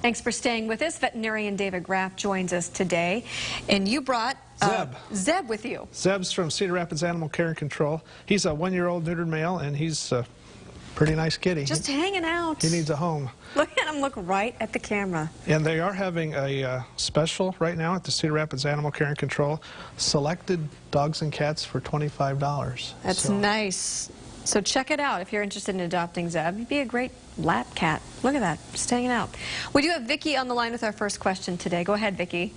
Thanks for staying with us. Veterinarian David Graff joins us today. And you brought Zeb with you. Zeb's from Cedar Rapids Animal Care and Control. He's a 1-year-old neutered male, and he's a pretty nice kitty. Just hanging out. He needs a home. Look at him, look right at the camera. And they are having a special right now at the Cedar Rapids Animal Care and Control. Selected dogs and cats for $25. That's nice. So check it out if you're interested in adopting Zeb. He'd be a great lap cat. Look at that, just hanging out. We do have Vicki on the line with our first question today. Go ahead, Vicki.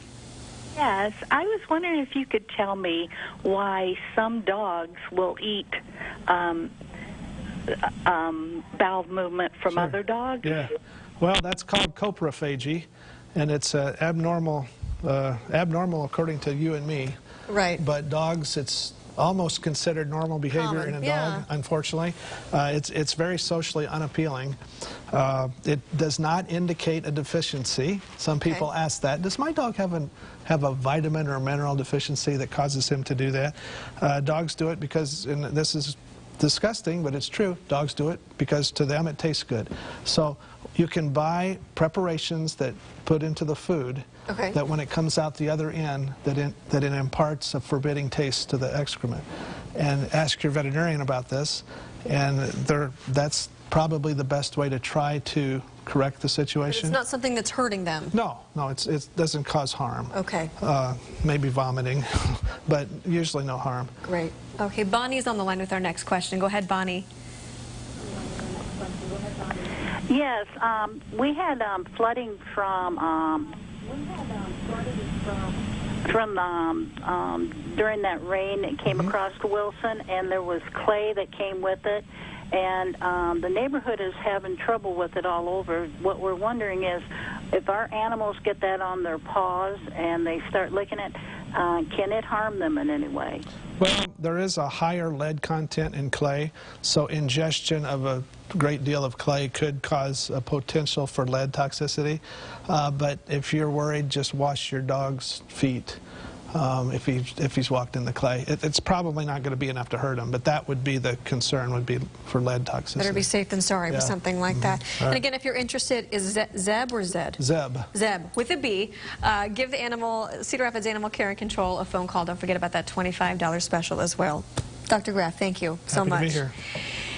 Yes, I was wondering if you could tell me why some dogs will eat bowel movement from other dogs. Yeah, well, that's called coprophagy, and it's abnormal according to you and me. Right. But dogs, it's almost considered normal behavior in a dog, unfortunately. It's very socially unappealing. It does not indicate a deficiency. Some people ask that. Does my dog have a vitamin or mineral deficiency that causes him to do that? Dogs do it because, and this is disgusting, but it's true, dogs do it because to them it tastes good. So you can buy preparations that put into the food that when it comes out the other end, that it imparts a forbidding taste to the excrement. And ask your veterinarian about this, and that's probably the best way to try to correct the situation. But it's not something that's hurting them? No, it doesn't cause harm. Okay. Maybe vomiting, but usually no harm. Great. Okay, Bonnie's on the line with our next question. Go ahead, Bonnie. Yes, we had flooding during that rain that came across Wilson, and there was clay that came with it, and the neighborhood is having trouble with it all over. What we're wondering is if our animals get that on their paws and they start licking it, can it harm them in any way? Well, there is a higher lead content in clay, so ingestion of a great deal of clay could cause a potential for lead toxicity. But if you're worried, just wash your dog's feet if he's walked in the clay. It's probably not going to be enough to hurt him, but that would be the concern, would be for lead toxicity. Better be safe than sorry with something like that. And again, if you're interested, is Zeb or Zed? Zeb. Zeb, with a B. Give the Cedar Rapids Animal Care and Control a phone call. Don't forget about that $25 special as well. Dr. Graff, thank you so much. Happy to be here.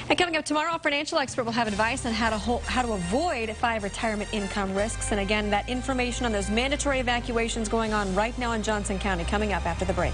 And coming up tomorrow, a financial expert will have advice on how to avoid 5 retirement income risks. And again, that information on those mandatory evacuations going on right now in Johnson County coming up after the break.